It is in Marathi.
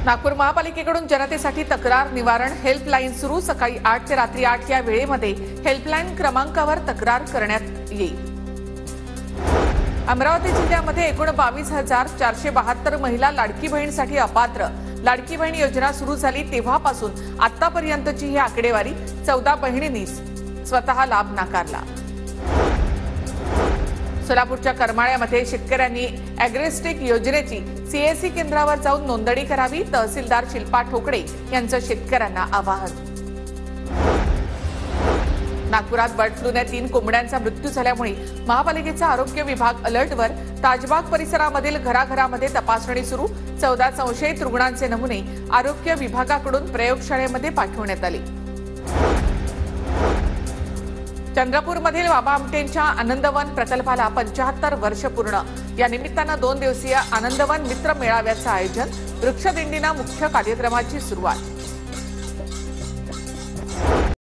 नागपूर महापालिकेकडून जनतेसाठी तक्रार निवारण हेल्पलाईन सुरू। सकाळी 8 ते रात्री 8 या वेळेमध्ये हेल्पलाईन क्रमांकावर तक्रार करण्यात येईल। अमरावती जिल्ह्यामध्ये एकूण 22,472 महिला लाडकी बहीणसाठी अपात्र। लाडकी बहीण योजना सुरू झाली तेव्हापासून आतापर्यंतची ही आकडेवारी। 14 बहिणींनी स्वतः लाभ नाकारला। सोलापूरच्या करमाळ्यामध्ये शेतकऱ्यांनी अॅग्रिस्टिक योजनेची सीएससी केंद्रावर जाऊन नोंदणी करावी। तहसीलदार शिल्पा ठोकळे यांचं शेतकऱ्यांना आवाहन। नागपुरात बर्ड फ्लूने 3 कोंबड्यांचा मृत्यू झाल्यामुळे महापालिकेचा आरोग्य विभाग अलर्टवर। ताजबाग परिसरामधील घराघरामध्ये तपासणी सुरू। 14 संशयित रुग्णांचे नमुने आरोग्य विभागाकडून प्रयोगशाळेमध्ये पाठवण्यात आले। चंद्रपूरमधील बाबा आमटेंच्या आनंदवन प्रकल्पाला 75 वर्ष पूर्ण। या निमित्तानं 2 दिवसीय आनंदवन मित्र मेळाव्याचं आयोजन। वृक्षदिंडीनं मुख्य कार्यक्रमाची सुरुवात।